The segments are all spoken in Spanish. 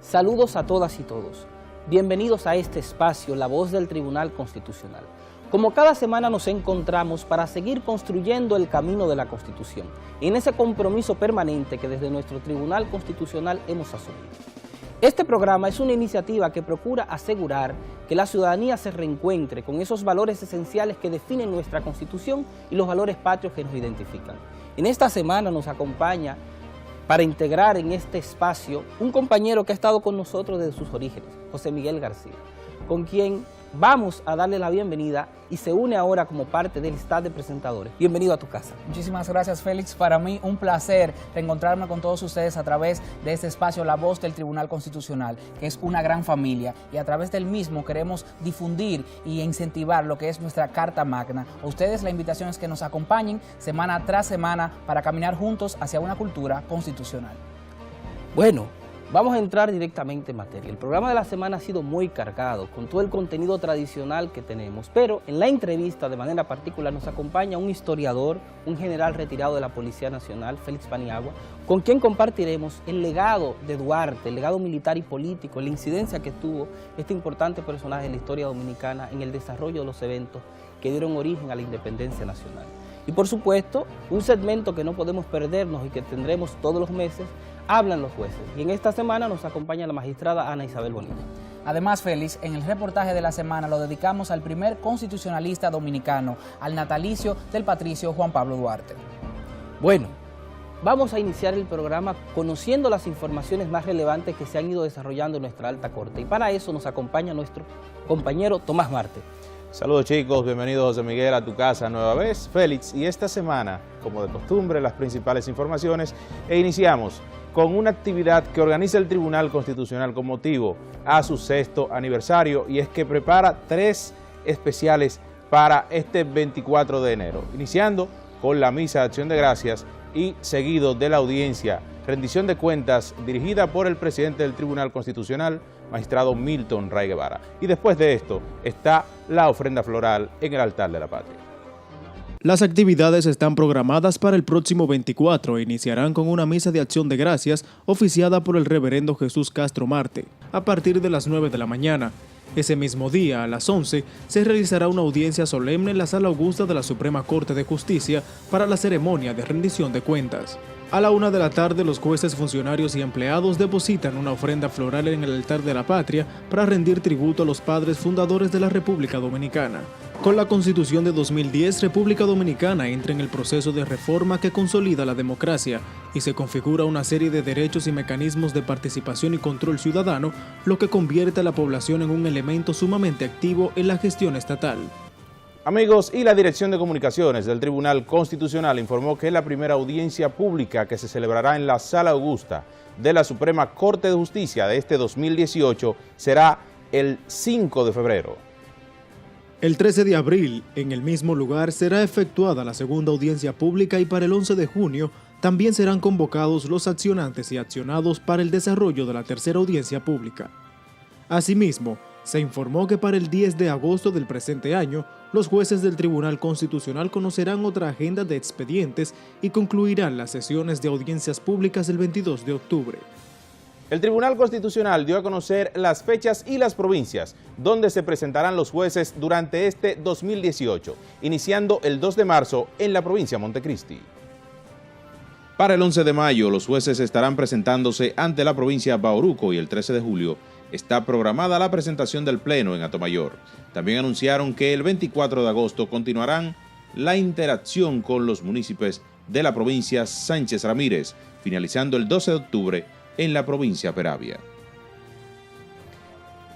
Saludos a todas y todos. Bienvenidos a este espacio, La Voz del Tribunal Constitucional. Como cada semana nos encontramos para seguir construyendo el camino de la Constitución, en ese compromiso permanente que desde nuestro Tribunal Constitucional hemos asumido. Este programa es una iniciativa que procura asegurar que la ciudadanía se reencuentre con esos valores esenciales que definen nuestra Constitución y los valores patrios que nos identifican. En esta semana nos acompaña para integrar en este espacio un compañero que ha estado con nosotros desde sus orígenes, José Miguel García, con quien vamos a darle la bienvenida y se une ahora como parte del staff de presentadores. Bienvenido a tu casa. Muchísimas gracias, Félix. Para mí un placer reencontrarme con todos ustedes a través de este espacio La Voz del Tribunal Constitucional, que es una gran familia, y a través del mismo queremos difundir y incentivar lo que es nuestra Carta Magna. A ustedes la invitación es que nos acompañen semana tras semana para caminar juntos hacia una cultura constitucional. Bueno, vamos a entrar directamente en materia. El programa de la semana ha sido muy cargado con todo el contenido tradicional que tenemos, pero en la entrevista de manera particular nos acompaña un historiador, un general retirado de la Policía Nacional, Félix Paniagua, con quien compartiremos el legado de Duarte, el legado militar y político, la incidencia que tuvo este importante personaje de la historia dominicana en el desarrollo de los eventos que dieron origen a la independencia nacional. Y por supuesto, un segmento que no podemos perdernos y que tendremos todos los meses, Hablan los jueces. Y en esta semana nos acompaña la magistrada Ana Isabel Bonilla. Además, Félix, en el reportaje de la semana lo dedicamos al primer constitucionalista dominicano, al natalicio del patricio Juan Pablo Duarte. Bueno, vamos a iniciar el programa conociendo las informaciones más relevantes que se han ido desarrollando en nuestra alta corte. Y para eso nos acompaña nuestro compañero Tomás Marte. Saludos chicos, bienvenido José Miguel a tu casa nueva vez, Félix, y esta semana, como de costumbre, las principales informaciones e iniciamos con una actividad que organiza el Tribunal Constitucional con motivo a su 6º aniversario, y es que prepara 3 especiales para este 24 de enero, iniciando con la Misa de Acción de Gracias y seguido de la audiencia rendición de cuentas dirigida por el presidente del Tribunal Constitucional, magistrado Milton Ray Guevara. Y después de esto está la ofrenda floral en el altar de la patria. Las actividades están programadas para el próximo 24 e iniciarán con una misa de acción de gracias oficiada por el reverendo Jesús Castro Marte, a partir de las 9 de la mañana. Ese mismo día, a las 11, se realizará una audiencia solemne en la Sala Augusta de la Suprema Corte de Justicia para la ceremonia de rendición de cuentas. A la 1 de la tarde, los jueces, funcionarios y empleados depositan una ofrenda floral en el altar de la patria para rendir tributo a los padres fundadores de la República Dominicana. Con la Constitución de 2010, República Dominicana entra en el proceso de reforma que consolida la democracia y se configura una serie de derechos y mecanismos de participación y control ciudadano, lo que convierte a la población en un elemento sumamente activo en la gestión estatal. Amigos, y la Dirección de Comunicaciones del Tribunal Constitucional informó que la primera audiencia pública que se celebrará en la Sala Augusta de la Suprema Corte de Justicia de este 2018 será el 5 de febrero. El 13 de abril, en el mismo lugar, será efectuada la segunda audiencia pública y para el 11 de junio también serán convocados los accionantes y accionados para el desarrollo de la tercera audiencia pública. Asimismo, se informó que para el 10 de agosto del presente año, los jueces del Tribunal Constitucional conocerán otra agenda de expedientes y concluirán las sesiones de audiencias públicas el 22 de octubre. El Tribunal Constitucional dio a conocer las fechas y las provincias donde se presentarán los jueces durante este 2018, iniciando el 2 de marzo en la provincia de Montecristi. Para el 11 de mayo, los jueces estarán presentándose ante la provincia de Bauruco y el 13 de julio está programada la presentación del Pleno en Atomayor. También anunciaron que el 24 de agosto continuarán la interacción con los municipios de la provincia Sánchez Ramírez, finalizando el 12 de octubre en la provincia Peravia.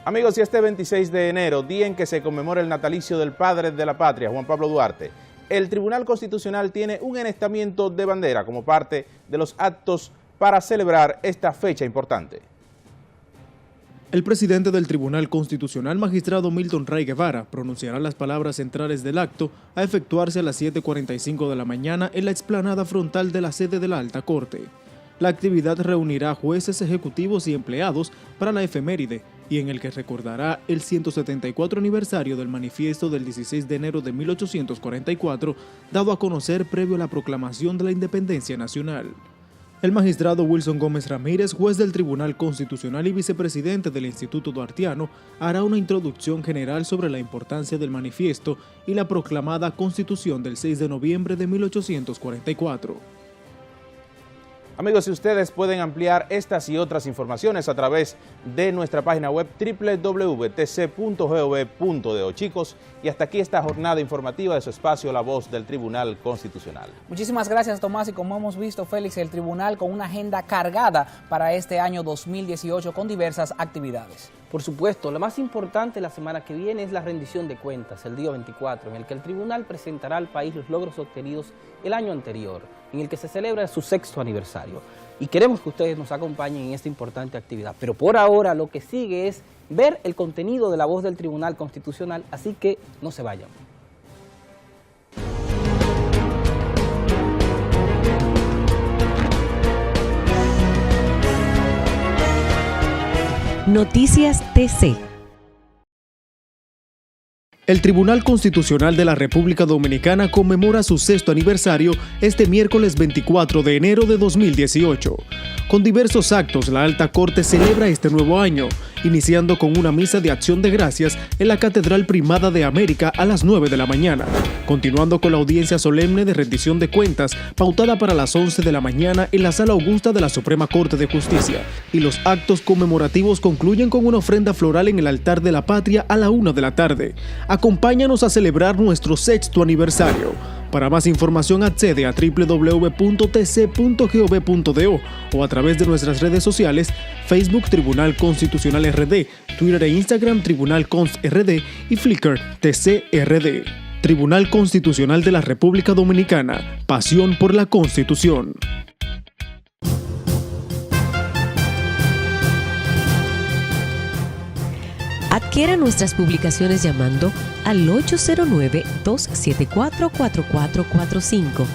Amigos, y este 26 de enero, día en que se conmemora el natalicio del padre de la patria, Juan Pablo Duarte, el Tribunal Constitucional tiene un enestamiento de bandera como parte de los actos para celebrar esta fecha importante. El presidente del Tribunal Constitucional, magistrado Milton Ray Guevara, pronunciará las palabras centrales del acto a efectuarse a las 7:45 de la mañana en la explanada frontal de la sede de la Alta Corte. La actividad reunirá jueces, ejecutivos y empleados para la efeméride y en el que recordará el 174 aniversario del manifiesto del 16 de enero de 1844, dado a conocer previo a la proclamación de la independencia nacional. El magistrado Wilson Gómez Ramírez, juez del Tribunal Constitucional y vicepresidente del Instituto Duartiano, hará una introducción general sobre la importancia del manifiesto y la proclamada Constitución del 6 de noviembre de 1844. Amigos, y ustedes pueden ampliar estas y otras informaciones a través de nuestra página web www.tc.gov.do. Chicos, y hasta aquí esta jornada informativa de su espacio La Voz del Tribunal Constitucional. Muchísimas gracias, Tomás, y como hemos visto, Félix, el tribunal con una agenda cargada para este año 2018 con diversas actividades. Por supuesto, la más importante la semana que viene es la rendición de cuentas, el día 24, en el que el tribunal presentará al país los logros obtenidos el año anterior, en el que se celebra su 6º aniversario. Y queremos que ustedes nos acompañen en esta importante actividad. Pero por ahora lo que sigue es ver el contenido de La Voz del Tribunal Constitucional, así que no se vayan. Noticias TC. El Tribunal Constitucional de la República Dominicana conmemora su 6º aniversario este miércoles 24 de enero de 2018. Con diversos actos, la Alta Corte celebra este nuevo año, iniciando con una misa de acción de gracias en la Catedral Primada de América a las 9 de la mañana, continuando con la audiencia solemne de rendición de cuentas pautada para las 11 de la mañana en la Sala Augusta de la Suprema Corte de Justicia, y los actos conmemorativos concluyen con una ofrenda floral en el altar de la Patria a la 1 de la tarde. Acompáñanos a celebrar nuestro 6º aniversario. Para más información accede a www.tc.gov.do o a través de nuestras redes sociales, Facebook Tribunal Constitucional RD, Twitter e Instagram Tribunal Const RD y Flickr TCRD. Tribunal Constitucional de la República Dominicana, pasión por la Constitución. Adquiera nuestras publicaciones llamando al 809-274-4445.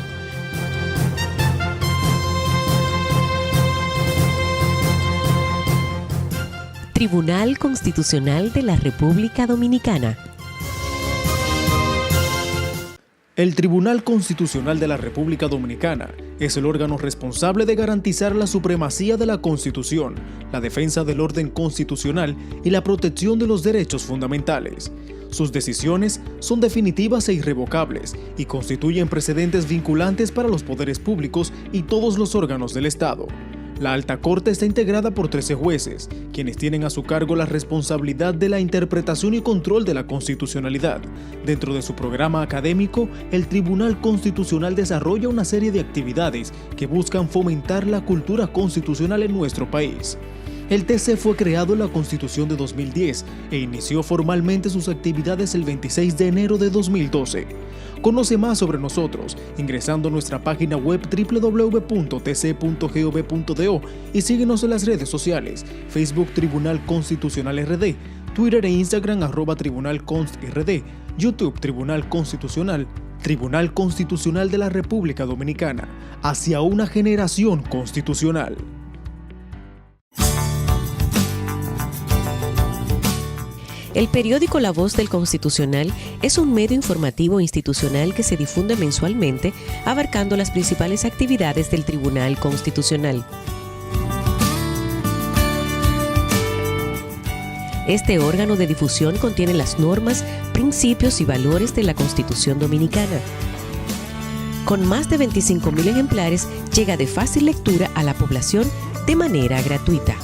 Tribunal Constitucional de la República Dominicana. El Tribunal Constitucional de la República Dominicana es el órgano responsable de garantizar la supremacía de la Constitución, la defensa del orden constitucional y la protección de los derechos fundamentales. Sus decisiones son definitivas e irrevocables y constituyen precedentes vinculantes para los poderes públicos y todos los órganos del Estado. La Alta Corte está integrada por 13 jueces, quienes tienen a su cargo la responsabilidad de la interpretación y control de la constitucionalidad. Dentro de su programa académico, el Tribunal Constitucional desarrolla una serie de actividades que buscan fomentar la cultura constitucional en nuestro país. El TC fue creado en la Constitución de 2010 e inició formalmente sus actividades el 26 de enero de 2012. Conoce más sobre nosotros ingresando a nuestra página web www.tc.gov.do y síguenos en las redes sociales, Facebook Tribunal Constitucional RD, Twitter e Instagram @TribunalConstRD, YouTube Tribunal Constitucional, Tribunal Constitucional de la República Dominicana, hacia una generación constitucional. El periódico La Voz del Constitucional es un medio informativo institucional que se difunde mensualmente, abarcando las principales actividades del Tribunal Constitucional. Este órgano de difusión contiene las normas, principios y valores de la Constitución Dominicana. Con más de 25.000 ejemplares, llega de fácil lectura a la población de manera gratuita.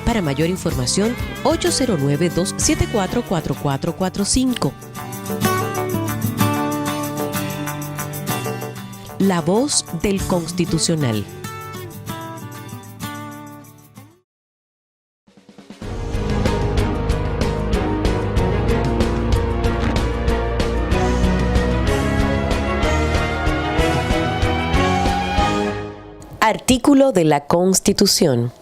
Para mayor información, 809-274-4445. La Voz del Constitucional. Artículo de la Constitución.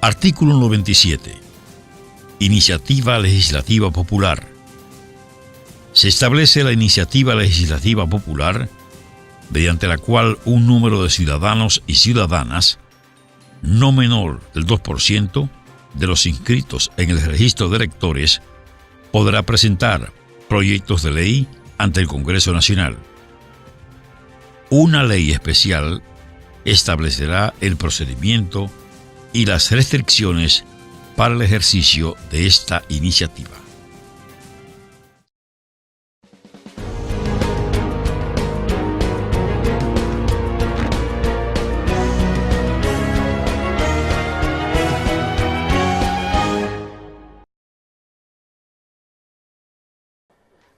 Artículo 97. Iniciativa legislativa popular. Se establece la iniciativa legislativa popular, mediante la cual un número de ciudadanos y ciudadanas, no menor del 2% de los inscritos en el registro de electores, podrá presentar, proyectos de ley ante el Congreso Nacional. Una ley especial establecerá el procedimiento y las restricciones para el ejercicio de esta iniciativa.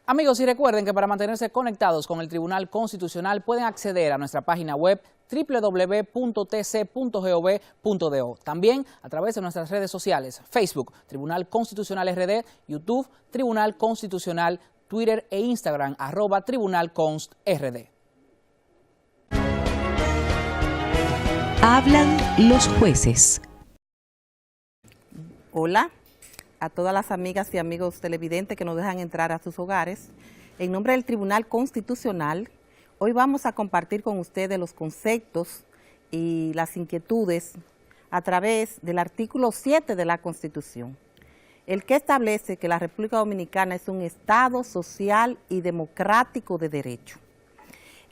Amigos, y recuerden que para mantenerse conectados con el Tribunal Constitucional pueden acceder a nuestra página web www.tc.gov.do. También a través de nuestras redes sociales, Facebook, Tribunal Constitucional RD, YouTube, Tribunal Constitucional, Twitter e Instagram, @TribunalConstRD. Hablan los jueces. Hola a todas las amigas y amigos televidentes que nos dejan entrar a sus hogares. En nombre del Tribunal Constitucional, hoy vamos a compartir con ustedes los conceptos y las inquietudes a través del artículo 7 de la Constitución, el que establece que la República Dominicana es un Estado social y democrático de derecho.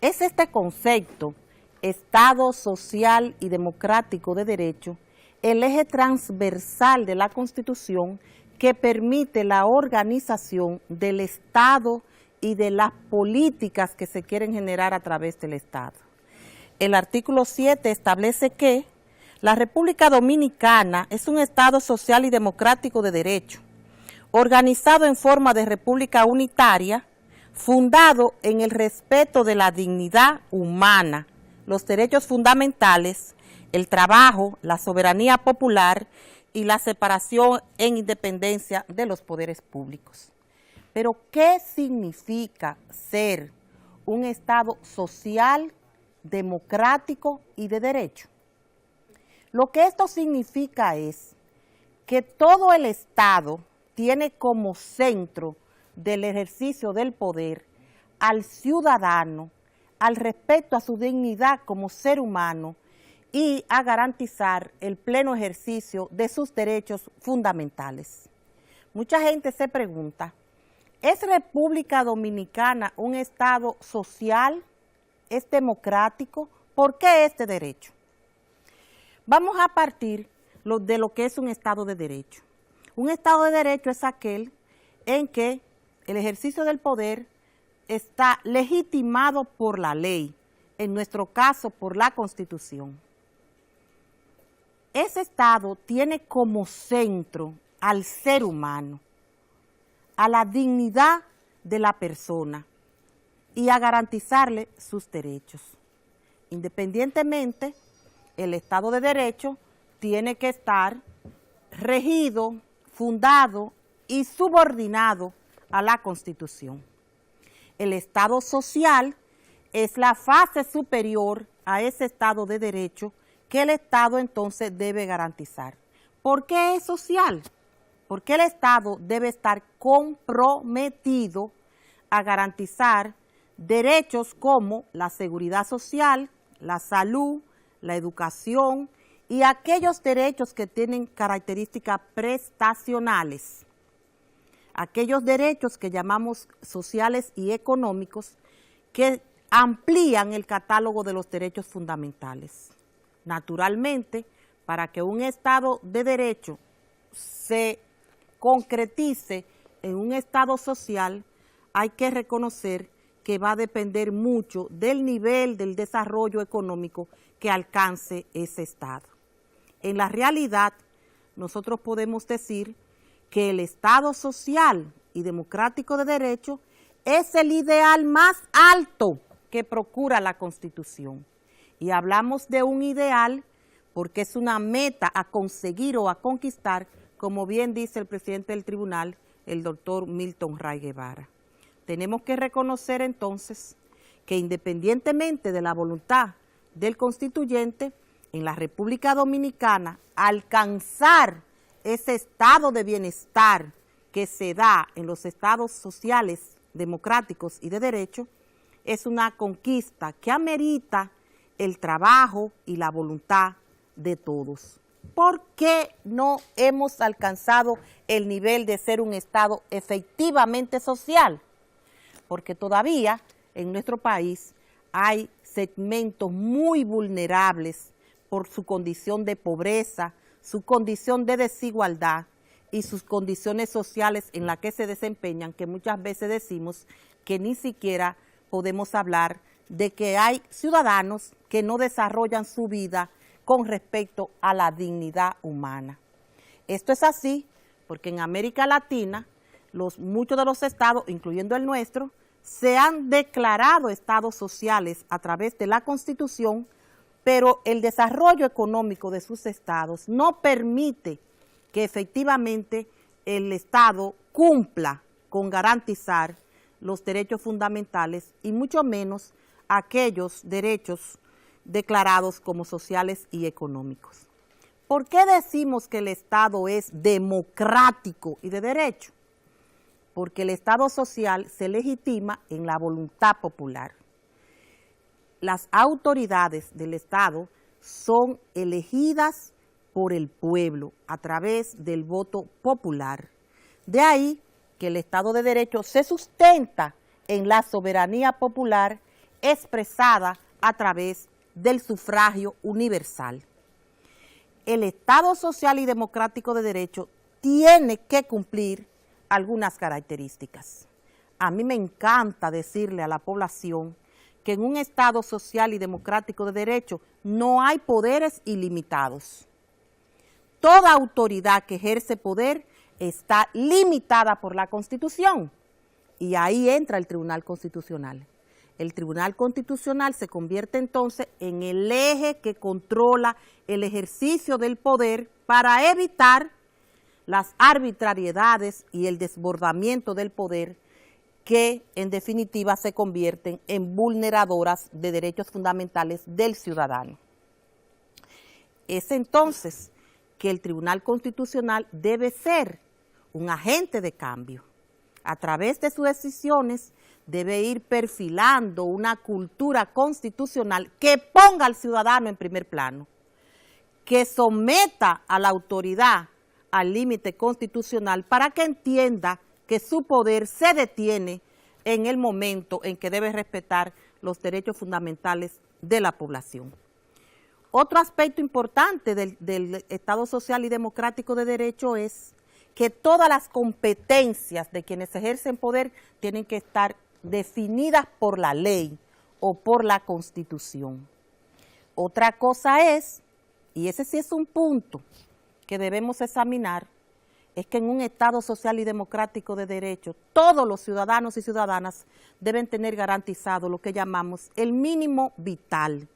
Es este concepto, Estado social y democrático de derecho, el eje transversal de la Constitución que permite la organización del Estado y de las políticas que se quieren generar a través del Estado. El artículo 7 establece que la República Dominicana es un Estado social y democrático de derecho, organizado en forma de república unitaria, fundado en el respeto de la dignidad humana, los derechos fundamentales, el trabajo, la soberanía popular y la separación en independencia de los poderes públicos. Pero, ¿qué significa ser un Estado social, democrático y de derecho? Lo que esto significa es que todo el Estado tiene como centro del ejercicio del poder al ciudadano, al respeto a su dignidad como ser humano y a garantizar el pleno ejercicio de sus derechos fundamentales. Mucha gente se pregunta, ¿es República Dominicana un Estado social? ¿Es democrático? ¿Por qué este derecho? Vamos a partir de lo que es un Estado de Derecho. Un Estado de Derecho es aquel en que el ejercicio del poder está legitimado por la ley, en nuestro caso por la Constitución. Ese Estado tiene como centro al ser humano, a la dignidad de la persona y a garantizarle sus derechos. Independientemente, el Estado de Derecho tiene que estar regido, fundado y subordinado a la Constitución. El Estado social es la fase superior a ese Estado de Derecho que el Estado entonces debe garantizar. ¿Por qué es social? Porque el Estado debe estar comprometido a garantizar derechos como la seguridad social, la salud, la educación y aquellos derechos que tienen características prestacionales, aquellos derechos que llamamos sociales y económicos que amplían el catálogo de los derechos fundamentales. Naturalmente, para que un Estado de Derecho se concretice en un Estado social, hay que reconocer que va a depender mucho del nivel del desarrollo económico que alcance ese Estado. En la realidad, nosotros podemos decir que el Estado social y democrático de derecho es el ideal más alto que procura la Constitución. Y hablamos de un ideal porque es una meta a conseguir o a conquistar, como bien dice el presidente del tribunal, el doctor Milton Ray Guevara. Tenemos que reconocer entonces que independientemente de la voluntad del constituyente, en la República Dominicana, alcanzar ese estado de bienestar que se da en los estados sociales, democráticos y de derecho, es una conquista que amerita el trabajo y la voluntad de todos. ¿Por qué no hemos alcanzado el nivel de ser un Estado efectivamente social? porque todavía en nuestro país hay segmentos muy vulnerables por su condición de pobreza, su condición de desigualdad y sus condiciones sociales en las que se desempeñan, que muchas veces decimos que ni siquiera podemos hablar de que hay ciudadanos que no desarrollan su vida con respecto a la dignidad humana. Esto es así porque en América Latina muchos de los estados, incluyendo el nuestro, se han declarado estados sociales a través de la Constitución, pero el desarrollo económico de sus estados no permite que efectivamente el Estado cumpla con garantizar los derechos fundamentales y mucho menos aquellos derechos declarados como sociales y económicos. ¿Por qué decimos que el Estado es democrático y de derecho? Porque el Estado social se legitima en la voluntad popular. Las autoridades del Estado son elegidas por el pueblo a través del voto popular. De ahí que el Estado de Derecho se sustenta en la soberanía popular expresada a través del sufragio universal. El Estado social y democrático de derecho tiene que cumplir algunas características. A mí me encanta decirle a la población que en un Estado social y democrático de derecho no hay poderes ilimitados. Toda autoridad que ejerce poder está limitada por la Constitución y ahí entra el Tribunal Constitucional. El Tribunal Constitucional se convierte entonces en el eje que controla el ejercicio del poder para evitar las arbitrariedades y el desbordamiento del poder que en definitiva se convierten en vulneradoras de derechos fundamentales del ciudadano. Es entonces que el Tribunal Constitucional debe ser un agente de cambio. A través de sus decisiones debe ir perfilando una cultura constitucional que ponga al ciudadano en primer plano, que someta a la autoridad al límite constitucional para que entienda que su poder se detiene en el momento en que debe respetar los derechos fundamentales de la población. Otro aspecto importante del Estado social y democrático de derecho es que todas las competencias de quienes ejercen poder tienen que estar definidas por la ley o por la Constitución. Otra cosa es, y ese sí es un punto que debemos examinar, es que en un Estado social y democrático de derecho, todos los ciudadanos y ciudadanas deben tener garantizado lo que llamamos el mínimo vital.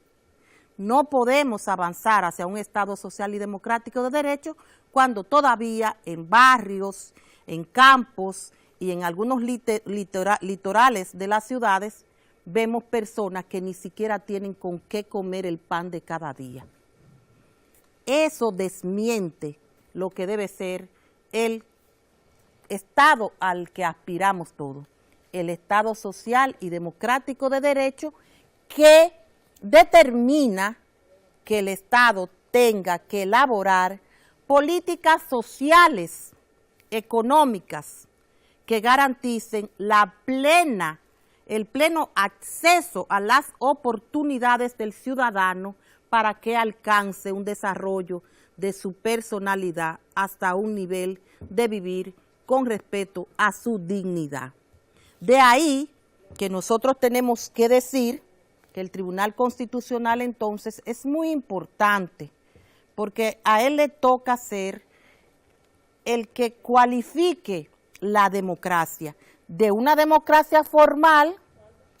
No podemos avanzar hacia un Estado social y democrático de derecho cuando todavía en barrios, en campos y en algunos litorales de las ciudades vemos personas que ni siquiera tienen con qué comer el pan de cada día. Eso desmiente lo que debe ser el Estado al que aspiramos todos, el Estado social y democrático de derecho que determina que el Estado tenga que elaborar políticas sociales, económicas, que garanticen el pleno acceso a las oportunidades del ciudadano para que alcance un desarrollo de su personalidad hasta un nivel de vivir con respeto a su dignidad. De ahí que nosotros tenemos que decir que el Tribunal Constitucional entonces es muy importante porque a él le toca ser el que cualifique la democracia, de una democracia formal,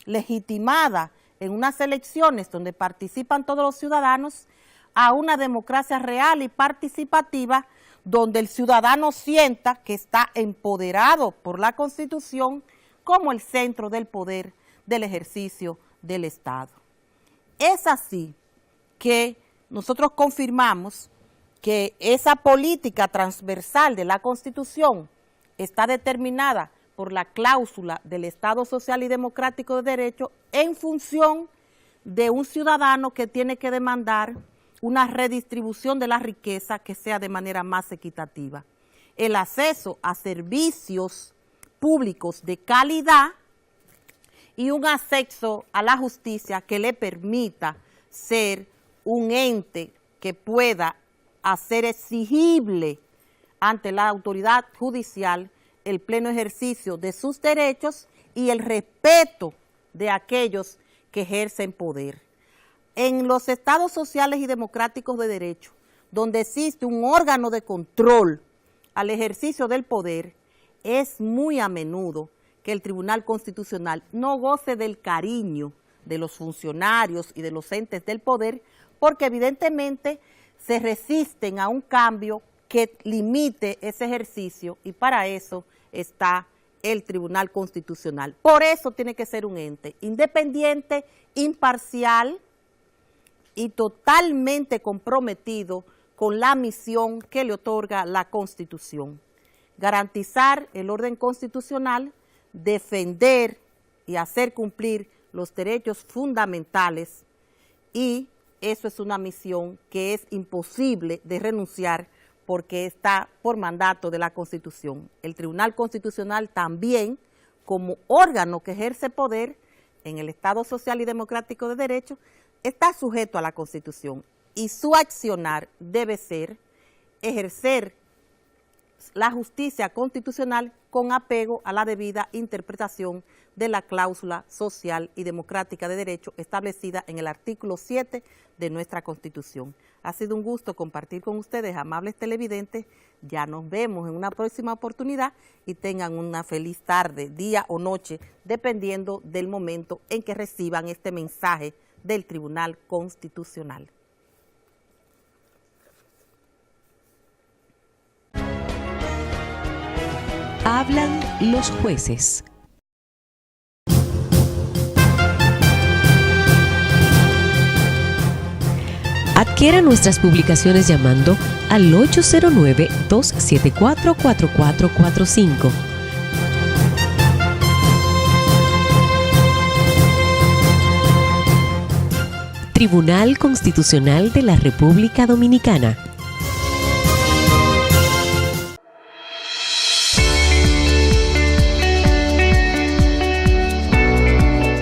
legitimada en unas elecciones donde participan todos los ciudadanos, a una democracia real y participativa donde el ciudadano sienta que está empoderado por la Constitución como el centro del poder del ejercicio del Estado. Es así que nosotros confirmamos que esa política transversal de la Constitución está determinada por la cláusula del Estado social y democrático de derecho en función de un ciudadano que tiene que demandar una redistribución de la riqueza que sea de manera más equitativa, el acceso a servicios públicos de calidad y un acceso a la justicia que le permita ser un ente que pueda hacer exigible ante la autoridad judicial el pleno ejercicio de sus derechos y el respeto de aquellos que ejercen poder. En los estados sociales y democráticos de derecho, donde existe un órgano de control al ejercicio del poder, es muy a menudo que el Tribunal Constitucional no goce del cariño de los funcionarios y de los entes del poder, porque evidentemente se resisten a un cambio que limite ese ejercicio, y para eso está el Tribunal Constitucional. Por eso tiene que ser un ente independiente, imparcial y totalmente comprometido con la misión que le otorga la Constitución: garantizar el orden constitucional, defender y hacer cumplir los derechos fundamentales, y eso es una misión que es imposible de renunciar porque está por mandato de la Constitución. El Tribunal Constitucional también, como órgano que ejerce poder en el Estado Social y Democrático de Derecho, está sujeto a la Constitución, y su accionar debe ser ejercer la justicia constitucional con apego a la debida interpretación de la cláusula social y democrática de derecho establecida en el artículo 7 de nuestra Constitución. Ha sido un gusto compartir con ustedes, amables televidentes. Ya nos vemos en una próxima oportunidad y tengan una feliz tarde, día o noche, dependiendo del momento en que reciban este mensaje del Tribunal Constitucional. Hablan los jueces. Adquiera nuestras publicaciones llamando al 809-274-4445. Tribunal Constitucional de la República Dominicana.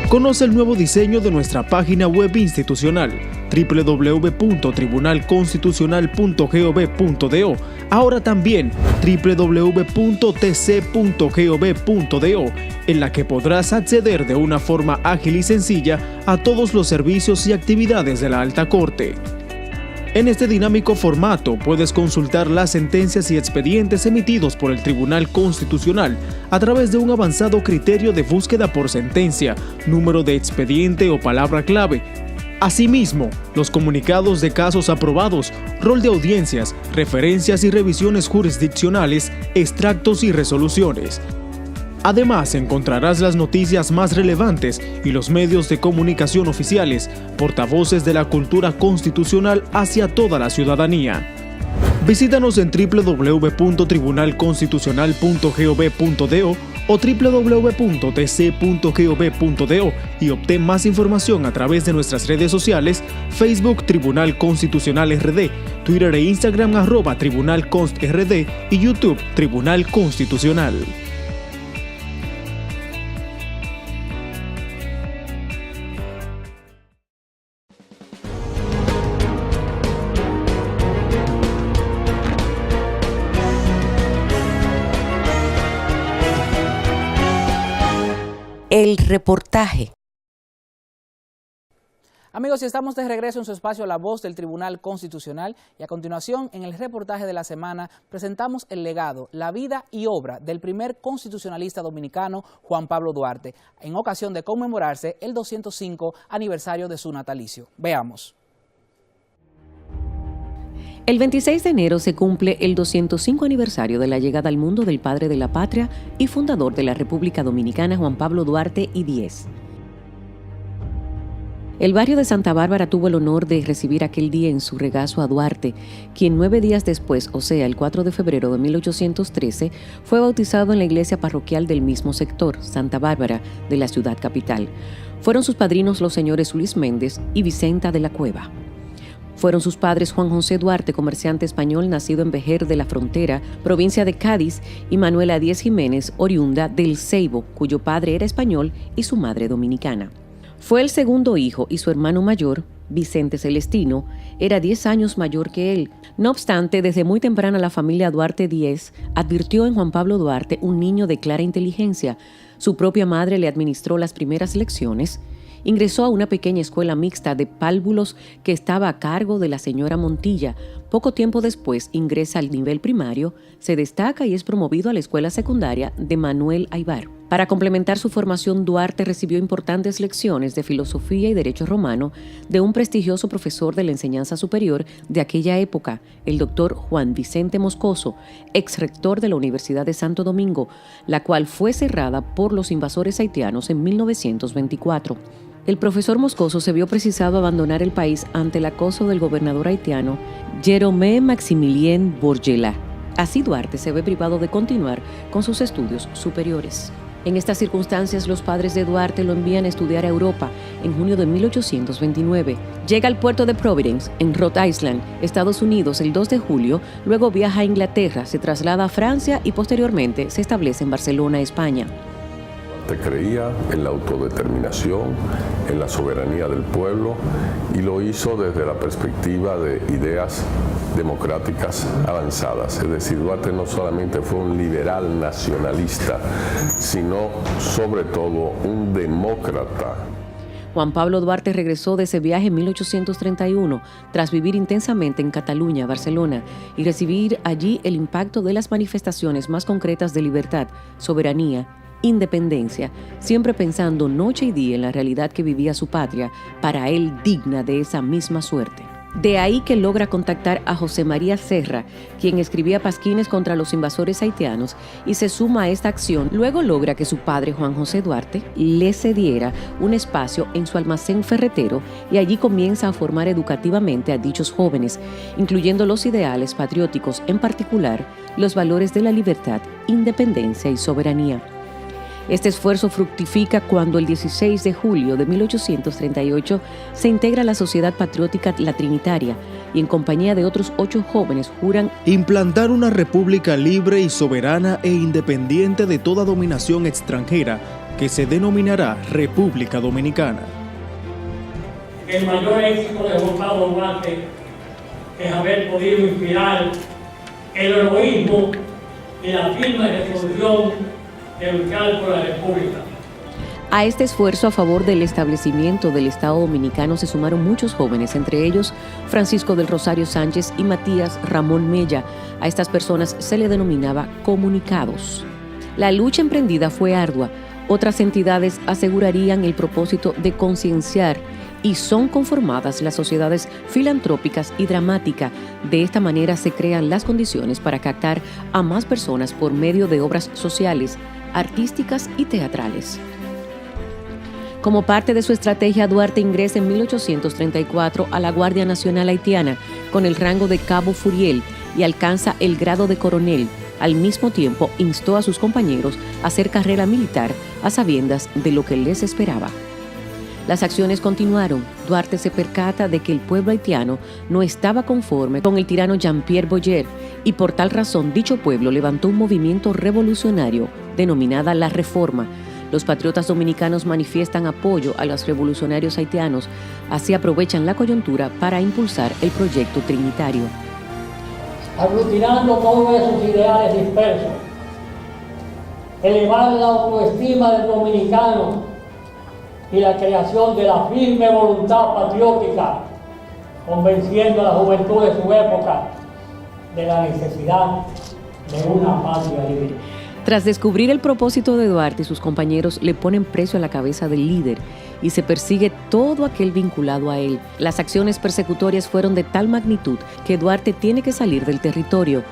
Conoce el nuevo diseño de nuestra página web institucional www.tribunalconstitucional.gov.do, ahora también www.tc.gov.do, en la que podrás acceder de una forma ágil y sencilla a todos los servicios y actividades de la Alta Corte. En este dinámico formato puedes consultar las sentencias y expedientes emitidos por el Tribunal Constitucional a través de un avanzado criterio de búsqueda por sentencia, número de expediente o palabra clave. Asimismo, los comunicados de casos aprobados, rol de audiencias, referencias y revisiones jurisdiccionales, extractos y resoluciones. Además, encontrarás las noticias más relevantes y los medios de comunicación oficiales, portavoces de la cultura constitucional hacia toda la ciudadanía. Visítanos en www.tribunalconstitucional.gov.do o www.tc.gov.do y obtén más información a través de nuestras redes sociales: Facebook Tribunal Constitucional RD, Twitter e Instagram @TribunalConstRD y YouTube Tribunal Constitucional. El reportaje. Amigos, y estamos de regreso en su espacio La Voz del Tribunal Constitucional, y a continuación, en el reportaje de la semana, presentamos el legado, la vida y obra del primer constitucionalista dominicano, Juan Pablo Duarte, en ocasión de conmemorarse el 205 aniversario de su natalicio. Veamos. El 26 de enero se cumple el 205 aniversario de la llegada al mundo del padre de la patria y fundador de la República Dominicana, Juan Pablo Duarte y Díez. El barrio de Santa Bárbara tuvo el honor de recibir aquel día en su regazo a Duarte, quien 9 días después, o sea, el 4 de febrero de 1813, fue bautizado en la iglesia parroquial del mismo sector, Santa Bárbara, de la ciudad capital. Fueron sus padrinos los señores Luis Méndez y Vicenta de la Cueva. Fueron sus padres Juan José Duarte, comerciante español nacido en Vejer de la Frontera, provincia de Cádiz, y Manuela Díez Jiménez, oriunda del Ceibo, cuyo padre era español y su madre dominicana. Fue el segundo hijo y su hermano mayor, Vicente Celestino, era 10 años mayor que él. No obstante, desde muy temprana la familia Duarte Díez advirtió en Juan Pablo Duarte un niño de clara inteligencia. Su propia madre le administró las primeras lecciones. Ingresó a una pequeña escuela mixta de párvulos que estaba a cargo de la señora Montilla. Poco tiempo después ingresa al nivel primario, se destaca y es promovido a la escuela secundaria de Manuel Aybar. Para complementar su formación, Duarte recibió importantes lecciones de filosofía y derecho romano de un prestigioso profesor de la enseñanza superior de aquella época, el doctor Juan Vicente Moscoso, ex rector de la Universidad de Santo Domingo, la cual fue cerrada por los invasores haitianos en 1924. El profesor Moscoso se vio precisado a abandonar el país ante el acoso del gobernador haitiano Jerome Maximilien Bourgelat. Así Duarte se ve privado de continuar con sus estudios superiores. En estas circunstancias, los padres de Duarte lo envían a estudiar a Europa en junio de 1829. Llega al puerto de Providence, en Rhode Island, Estados Unidos, el 2 de julio, luego viaja a Inglaterra, se traslada a Francia y posteriormente se establece en Barcelona, España. Creía en la autodeterminación, en la soberanía del pueblo, y lo hizo desde la perspectiva de ideas democráticas avanzadas. Es decir, Duarte no solamente fue un liberal nacionalista, sino sobre todo un demócrata. Juan Pablo Duarte regresó de ese viaje en 1831, tras vivir intensamente en Cataluña, Barcelona, y recibir allí el impacto de las manifestaciones más concretas de libertad, soberanía, independencia, siempre pensando noche y día en la realidad que vivía su patria, para él digna de esa misma suerte. De ahí que logra contactar a José María Serra, quien escribía pasquines contra los invasores haitianos, y se suma a esta acción. Luego logra que su padre, Juan José Duarte, le cediera un espacio en su almacén ferretero, y allí comienza a formar educativamente a dichos jóvenes, incluyendo los ideales patrióticos, en particular los valores de la libertad, independencia y soberanía. Este esfuerzo fructifica cuando el 16 de julio de 1838 se integra a la Sociedad Patriótica La Trinitaria y en compañía de otros 8 jóvenes juran implantar una república libre y soberana e independiente de toda dominación extranjera que se denominará República Dominicana. El mayor éxito de Juan Pablo Duarte es haber podido inspirar el heroísmo y la firme resolución de luchar por la República. A este esfuerzo a favor del establecimiento del Estado Dominicano se sumaron muchos jóvenes, entre ellos Francisco del Rosario Sánchez y Matías Ramón Mella. A estas personas se le denominaba comunicados. La lucha emprendida fue ardua. Otras entidades asegurarían el propósito de concienciar, y son conformadas las sociedades filantrópicas y dramática. De esta manera se crean las condiciones para captar a más personas por medio de obras sociales, artísticas y teatrales. Como parte de su estrategia, Duarte ingresa en 1834 a la Guardia Nacional Haitiana con el rango de Cabo Furiel y alcanza el grado de coronel. Al mismo tiempo, instó a sus compañeros a hacer carrera militar a sabiendas de lo que les esperaba. Las acciones continuaron. Duarte se percata de que el pueblo haitiano no estaba conforme con el tirano Jean-Pierre Boyer y por tal razón dicho pueblo levantó un movimiento revolucionario denominada La Reforma. Los patriotas dominicanos manifiestan apoyo a los revolucionarios haitianos, así aprovechan la coyuntura para impulsar el proyecto trinitario. Aglutinando todos esos ideales dispersos, elevar la autoestima del dominicano y la creación de la firme voluntad patriótica, convenciendo a la juventud de su época de la necesidad de una patria libre. Tras descubrir el propósito de Duarte, sus compañeros le ponen precio a la cabeza del líder y se persigue todo aquel vinculado a él. Las acciones persecutorias fueron de tal magnitud que Duarte tiene que salir del territorio.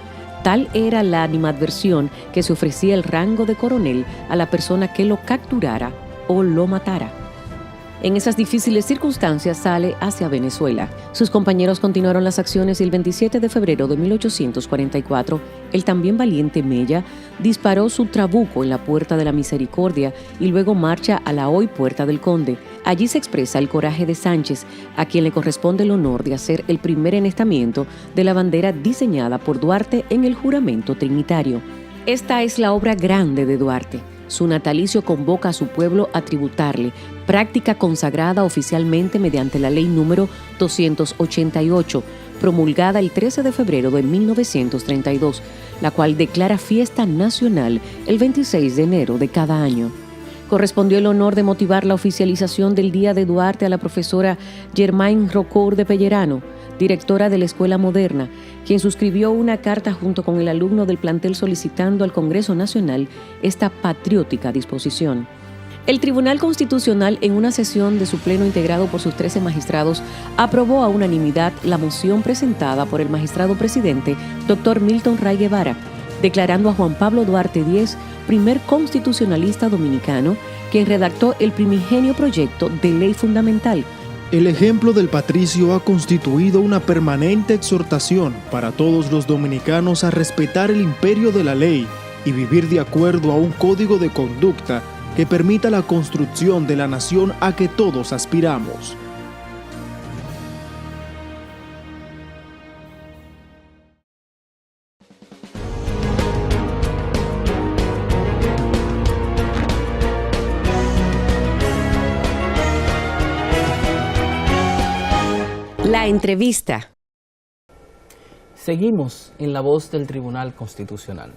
Tal era la animadversión que se ofrecía el rango de coronel a la persona que lo capturara o lo matara. En esas difíciles circunstancias sale hacia Venezuela. Sus compañeros continuaron las acciones y el 27 de febrero de 1844, el también valiente Mella disparó su trabuco en la Puerta de la Misericordia y luego marcha a la hoy Puerta del Conde. Allí se expresa el coraje de Sánchez, a quien le corresponde el honor de hacer el primer enestamiento de la bandera diseñada por Duarte en el juramento trinitario. Esta es la obra grande de Duarte. Su natalicio convoca a su pueblo a tributarle, práctica consagrada oficialmente mediante la ley número 288, promulgada el 13 de febrero de 1932, la cual declara fiesta nacional el 26 de enero de cada año. Correspondió el honor de motivar la oficialización del Día de Duarte a la profesora Germaine Rocourt de Pellerano, directora de la Escuela Moderna, quien suscribió una carta junto con el alumno del plantel solicitando al Congreso Nacional esta patriótica disposición. El Tribunal Constitucional, en una sesión de su pleno integrado por sus 13 magistrados, aprobó a unanimidad la moción presentada por el magistrado presidente, Dr. Milton Ray Guevara, declarando a Juan Pablo Duarte Díez primer constitucionalista dominicano, quien redactó el primigenio proyecto de ley fundamental. El ejemplo del patricio ha constituido una permanente exhortación para todos los dominicanos a respetar el imperio de la ley y vivir de acuerdo a un código de conducta que permita la construcción de la nación a que todos aspiramos. La entrevista. Seguimos en La Voz del Tribunal Constitucional.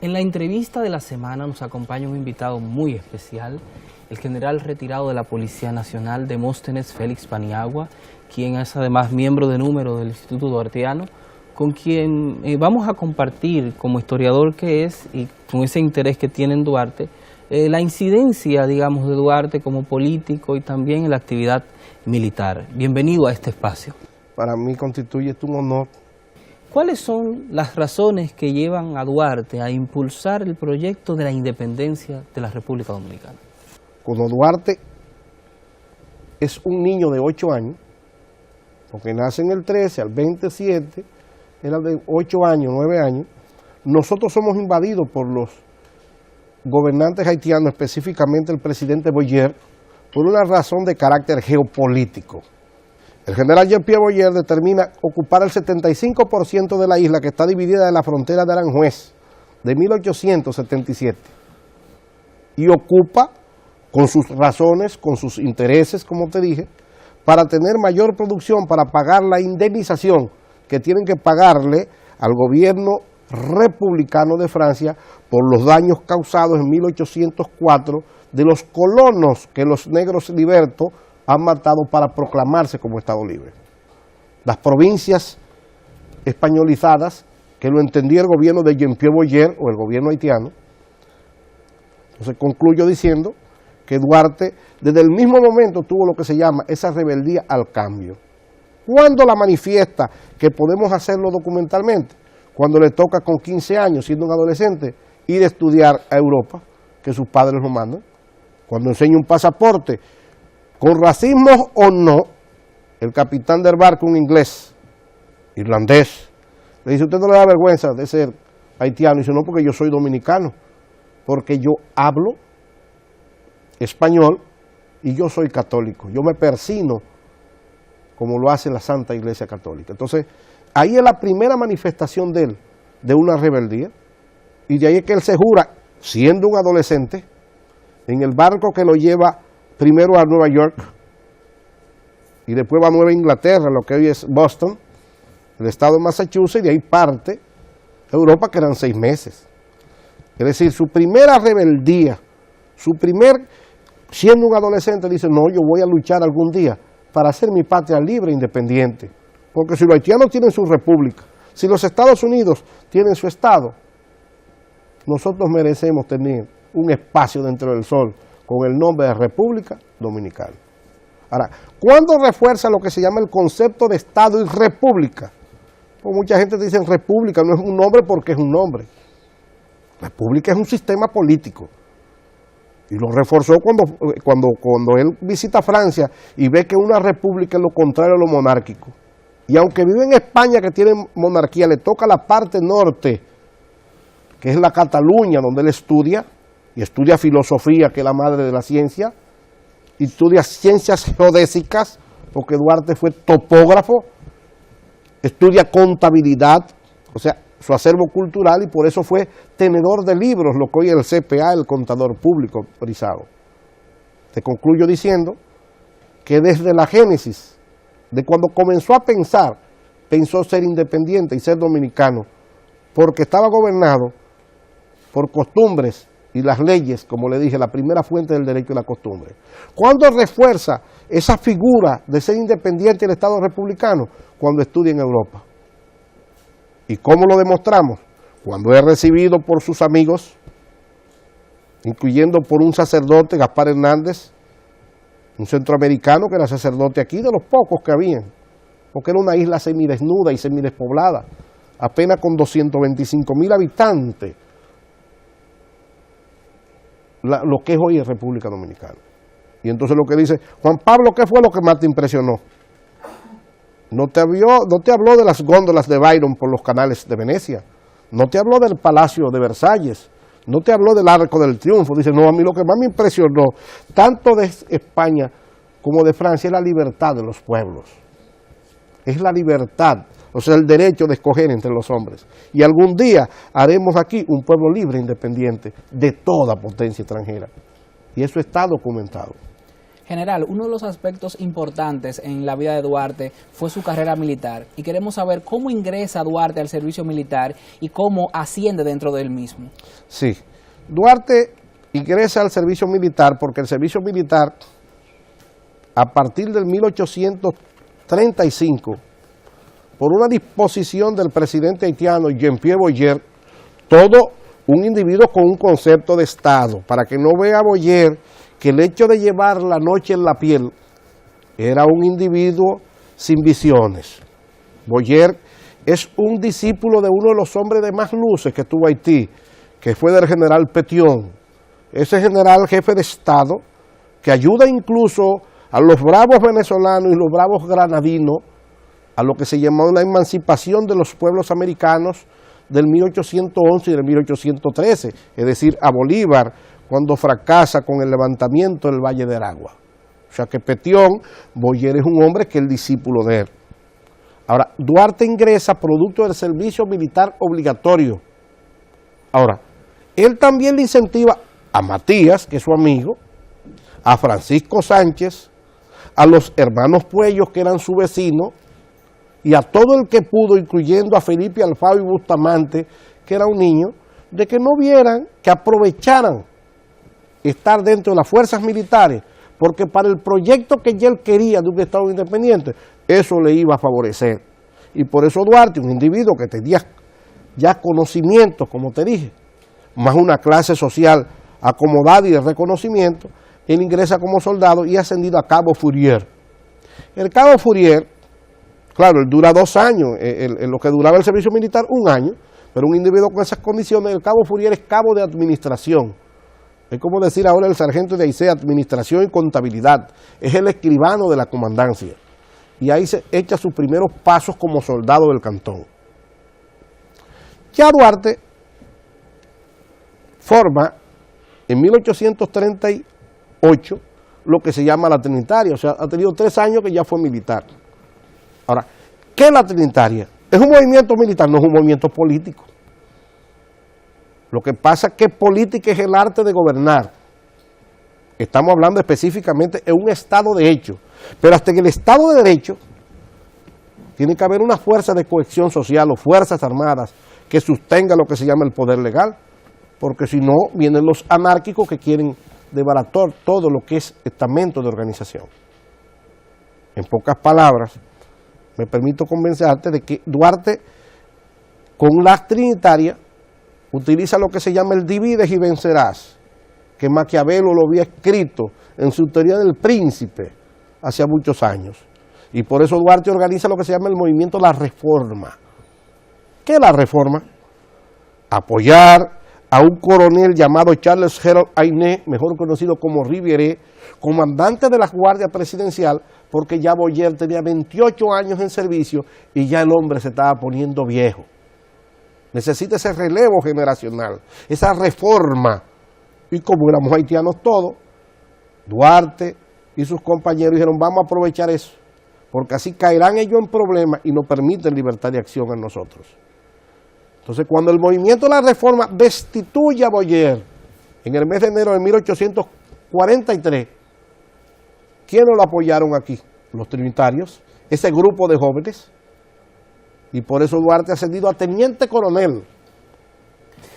En la entrevista de la semana nos acompaña un invitado muy especial, el general retirado de la Policía Nacional, Demóstenes Félix Paniagua, quien es además miembro de número del Instituto Duartiano, con quien vamos a compartir, como historiador que es y con ese interés que tiene en Duarte, la incidencia, digamos, de Duarte como político y también en la actividad militar. Bienvenido a este espacio. Para mí constituye un honor. ¿Cuáles son las razones que llevan a Duarte a impulsar el proyecto de la independencia de la República Dominicana? Cuando Duarte es un niño de 8 años, porque nace en el 13, al 27, era de 8 años, 9 años, nosotros somos invadidos por los gobernantes haitianos, específicamente el presidente Boyer, por una razón de carácter geopolítico. El general Jean-Pierre Boyer determina ocupar el 75% de la isla que está dividida en la frontera de Aranjuez de 1877 y ocupa con sus razones, con sus intereses, como te dije, para tener mayor producción, para pagar la indemnización que tienen que pagarle al gobierno republicano de Francia por los daños causados en 1804 de los colonos que los negros libertos han matado para proclamarse como Estado libre. Las provincias españolizadas, que lo entendía el gobierno de Jean-Pierre Boyer o el gobierno haitiano. Entonces concluyo diciendo que Duarte desde el mismo momento tuvo lo que se llama esa rebeldía al cambio. ¿Cuándo la manifiesta? Que podemos hacerlo documentalmente. Cuando le toca con 15 años, siendo un adolescente, ir a estudiar a Europa, que sus padres lo mandan. Cuando enseña un pasaporte, con racismo o no, el capitán del barco, un inglés, irlandés, le dice: ¿usted no le da vergüenza de ser haitiano? Y dice: no, porque yo soy dominicano, porque yo hablo español y yo soy católico, yo me persino como lo hace la Santa Iglesia Católica. Entonces, ahí es la primera manifestación de él, de una rebeldía, y de ahí es que él se jura, siendo un adolescente, en el barco que lo lleva primero a Nueva York, y después va a Nueva Inglaterra, lo que hoy es Boston, el estado de Massachusetts, y de ahí parte a Europa, que eran 6 meses. Es decir, su primera rebeldía, siendo un adolescente, dice: no, yo voy a luchar algún día para hacer mi patria libre e independiente. Porque si los haitianos tienen su república, si los Estados Unidos tienen su Estado, nosotros merecemos tener un espacio dentro del sol con el nombre de República Dominicana. Ahora, ¿cuándo refuerza lo que se llama el concepto de Estado y República? Pues mucha gente dice: República no es un nombre porque es un nombre. República es un sistema político. Y lo reforzó cuando él visita Francia y ve que una república es lo contrario a lo monárquico. Y aunque vive en España, que tiene monarquía, le toca la parte norte, que es la Cataluña, donde él estudia, y estudia filosofía, que es la madre de la ciencia, estudia ciencias geodésicas, porque Duarte fue topógrafo, estudia contabilidad, o sea, su acervo cultural, y por eso fue tenedor de libros, lo que hoy el CPA, el contador público autorizado. Te concluyo diciendo que desde la génesis, de cuando comenzó a pensar, pensó ser independiente y ser dominicano, porque estaba gobernado por costumbres y las leyes, como le dije, la primera fuente del derecho y la costumbre. ¿Cuándo refuerza esa figura de ser independiente el Estado republicano? Cuando estudia en Europa. ¿Y cómo lo demostramos? Cuando es recibido por sus amigos, incluyendo por un sacerdote, Gaspar Hernández, un centroamericano que era sacerdote aquí, de los pocos que habían, porque era una isla semidesnuda y semidespoblada, apenas con 225.000 habitantes, lo que es hoy es República Dominicana. Y entonces lo que dice, Juan Pablo, ¿qué fue lo que más te impresionó? No te habló de las góndolas de Byron por los canales de Venecia, no te habló del Palacio de Versalles, no te habló del Arco del Triunfo. Dice, no, a mí lo que más me impresionó, tanto de España como de Francia, es la libertad de los pueblos. Es la libertad, o sea, el derecho de escoger entre los hombres. Y algún día haremos aquí un pueblo libre e independiente de toda potencia extranjera. Y eso está documentado. General, uno de los aspectos importantes en la vida de Duarte fue su carrera militar, y queremos saber cómo ingresa Duarte al servicio militar y cómo asciende dentro del mismo. Sí, Duarte ingresa al servicio militar porque el servicio militar, a partir del 1835, por una disposición del presidente haitiano Jean-Pierre Boyer, todo un individuo con un concepto de Estado, para que no vea Boyer que el hecho de llevar la noche en la piel era un individuo sin visiones. Boyer es un discípulo de uno de los hombres de más luces que tuvo Haití, que fue del general Petion, ese general jefe de Estado que ayuda incluso a los bravos venezolanos y los bravos granadinos a lo que se llamó la emancipación de los pueblos americanos del 1811 y del 1813, es decir, a Bolívar, cuando fracasa con el levantamiento del Valle de Aragua. O sea que Petion, Boyer es un hombre que es el discípulo de él. Ahora, Duarte ingresa producto del servicio militar obligatorio. Ahora, él también le incentiva a Matías, que es su amigo, a Francisco Sánchez, a los hermanos Puellos, que eran su vecino, y a todo el que pudo, incluyendo a Felipe Alfaro y Bustamante, que era un niño, de que no vieran, que aprovecharan estar dentro de las fuerzas militares, porque para el proyecto que ya él quería de un Estado independiente, eso le iba a favorecer. Y por eso Duarte, un individuo que tenía ya conocimientos, como te dije, más una clase social acomodada y de reconocimiento, él ingresa como soldado y ascendido a Cabo Fourier. El Cabo Fourier, claro, él dura 2 años, en lo que duraba el servicio militar, 1 año, pero un individuo con esas condiciones, el Cabo Fourier es cabo de administración. Es como decir ahora el sargento de Aicea, administración y contabilidad. Es el escribano de la comandancia. Y ahí se echa sus primeros pasos como soldado del cantón. Ya Duarte forma en 1838 lo que se llama la Trinitaria. O sea, ha tenido 3 años que ya fue militar. Ahora, ¿qué es la Trinitaria? ¿Es un movimiento militar? No es un movimiento político. Lo que pasa es que política es el arte de gobernar. Estamos hablando específicamente de un Estado de Derecho. Pero hasta en el Estado de Derecho tiene que haber una fuerza de cohesión social o fuerzas armadas que sostenga lo que se llama el poder legal. Porque si no, vienen los anárquicos que quieren desbaratar todo lo que es estamento de organización. En pocas palabras, me permito convencerte de que Duarte, con la Trinitaria, utiliza lo que se llama el divides y vencerás, que Maquiavelo lo había escrito en su teoría del príncipe hace muchos años. Y por eso Duarte organiza lo que se llama el movimiento de la reforma. ¿Qué es la reforma? Apoyar a un coronel llamado Charles Harold Ayné, mejor conocido como Riviere, comandante de la Guardia Presidencial, porque ya Boyer tenía 28 años en servicio y ya el hombre se estaba poniendo viejo. Necesita ese relevo generacional, esa reforma. Y como éramos haitianos todos, Duarte y sus compañeros dijeron, vamos a aprovechar eso, porque así caerán ellos en problemas y nos permiten libertad de acción a nosotros. Entonces, cuando el movimiento de la reforma destituye a Boyer en el mes de enero de 1843, ¿quiénes lo apoyaron aquí? Los trinitarios, ese grupo de jóvenes, y por eso Duarte ha ascendido a teniente coronel.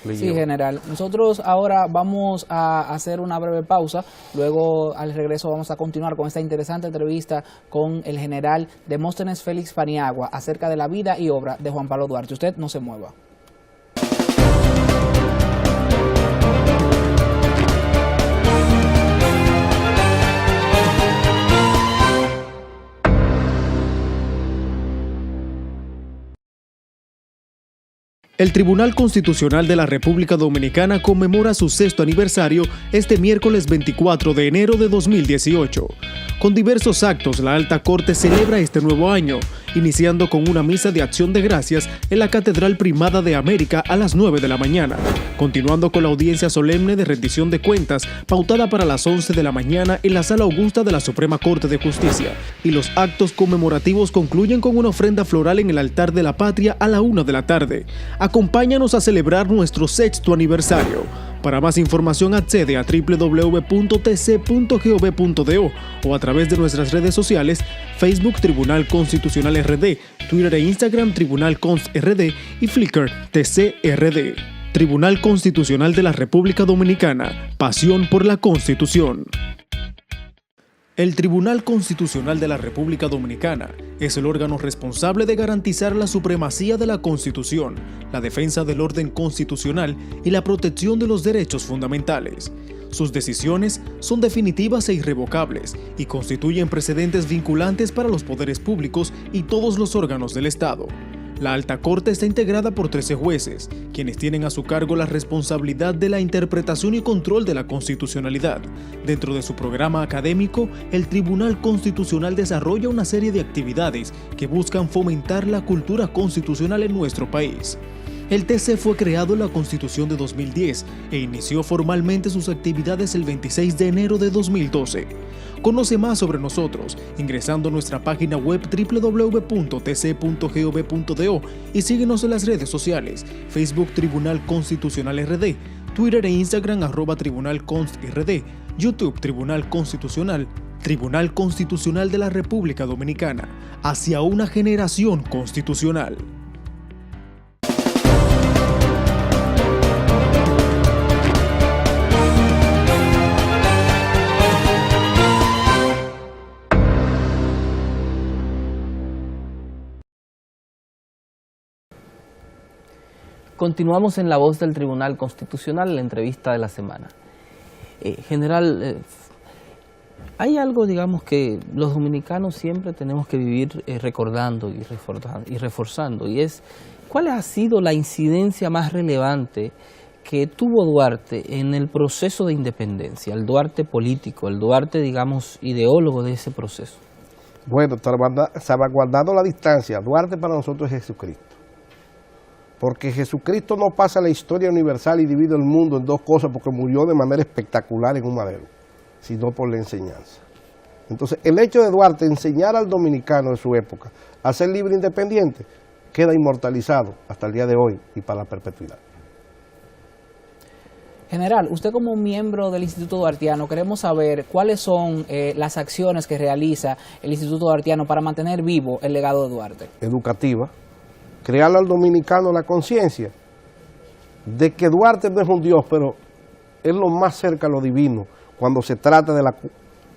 Sí, general. Nosotros ahora vamos a hacer una breve pausa, luego al regreso vamos a continuar con esta interesante entrevista con el general Demóstenes Félix Paniagua acerca de la vida y obra de Juan Pablo Duarte. Usted no se mueva. El Tribunal Constitucional de la República Dominicana conmemora su 6º aniversario este miércoles 24 de enero de 2018. Con diversos actos, la Alta Corte celebra este nuevo año, iniciando con una misa de acción de gracias en la Catedral Primada de América a las 9 de la mañana, continuando con la audiencia solemne de rendición de cuentas pautada para las 11 de la mañana en la Sala Augusta de la Suprema Corte de Justicia, y los actos conmemorativos concluyen con una ofrenda floral en el altar de la Patria a la 1 de la tarde. Acompáñanos a celebrar nuestro 6º aniversario. Para más información accede a www.tc.gov.do o a través de nuestras redes sociales, Facebook Tribunal Constitucional RD, Twitter e Instagram Tribunal Const RD y Flickr TCRD. Tribunal Constitucional de la República Dominicana, pasión por la Constitución. El Tribunal Constitucional de la República Dominicana es el órgano responsable de garantizar la supremacía de la Constitución, la defensa del orden constitucional y la protección de los derechos fundamentales. Sus decisiones son definitivas e irrevocables y constituyen precedentes vinculantes para los poderes públicos y todos los órganos del Estado. La Alta Corte está integrada por 13 jueces, quienes tienen a su cargo la responsabilidad de la interpretación y control de la constitucionalidad. Dentro de su programa académico, el Tribunal Constitucional desarrolla una serie de actividades que buscan fomentar la cultura constitucional en nuestro país. El TC fue creado en la Constitución de 2010 e inició formalmente sus actividades el 26 de enero de 2012. Conoce más sobre nosotros ingresando a nuestra página web www.tc.gov.do y síguenos en las redes sociales, Facebook Tribunal Constitucional RD, Twitter e Instagram @TribunalConstRD, YouTube Tribunal Constitucional, Tribunal Constitucional de la República Dominicana, hacia una generación constitucional. Continuamos en La Voz del Tribunal Constitucional, la entrevista de la semana. General, hay algo, digamos, que los dominicanos siempre tenemos que vivir recordando y reforzando, y es, ¿cuál ha sido la incidencia más relevante que tuvo Duarte en el proceso de independencia, el Duarte político, el Duarte, digamos, ideólogo de ese proceso? Bueno, salvaguardando la distancia, Duarte para nosotros es Jesucristo. Porque Jesucristo no pasa la historia universal y divide el mundo en dos cosas porque murió de manera espectacular en un madero, sino por la enseñanza. Entonces, el hecho de Duarte enseñar al dominicano de su época a ser libre e independiente queda inmortalizado hasta el día de hoy y para la perpetuidad. General, usted como miembro del Instituto Duartiano, queremos saber cuáles son las acciones que realiza el Instituto Duartiano para mantener vivo el legado de Duarte. Educativa. Crearle al dominicano la conciencia de que Duarte no es un Dios, pero es lo más cerca a lo divino cuando se trata de la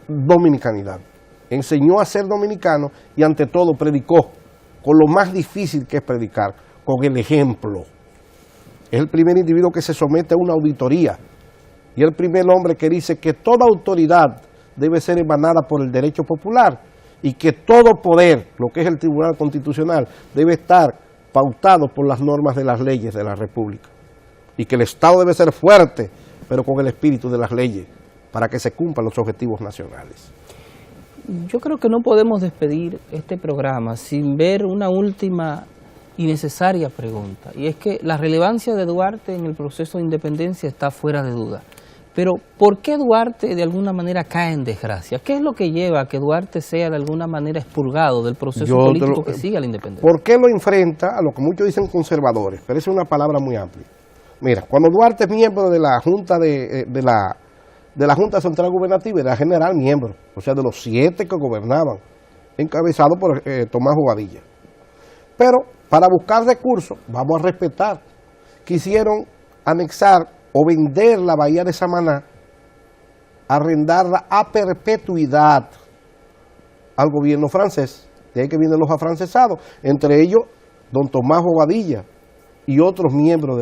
dominicanidad. Enseñó a ser dominicano y ante todo predicó con lo más difícil que es predicar, con el ejemplo. Es el primer individuo que se somete a una auditoría y el primer hombre que dice que toda autoridad debe ser emanada por el derecho popular y que todo poder, lo que es el Tribunal Constitucional, debe estar pautado por las normas de las leyes de la República y que el Estado debe ser fuerte, pero con el espíritu de las leyes, para que se cumplan los objetivos nacionales. Yo creo que no podemos despedir este programa sin ver una última y necesaria pregunta, y es que la relevancia de Duarte en el proceso de independencia está fuera de duda, Pero, ¿por qué Duarte de alguna manera cae en desgracia? ¿Qué es lo que lleva a que Duarte sea de alguna manera expurgado del proceso político que sigue a la independencia? ¿Por qué lo enfrenta a lo que muchos dicen conservadores? Pero esa es una palabra muy amplia. Mira, cuando Duarte es miembro de la Junta de la Junta Central Gubernativa, era general miembro, o sea, de los 7 que gobernaban, encabezado por Tomás Bobadilla. Pero para buscar recursos, vamos a respetar, quisieron anexar o vender la bahía de Samaná, arrendarla a perpetuidad al gobierno francés. De ahí que vienen los afrancesados, entre ellos don Tomás Bobadilla y otros miembros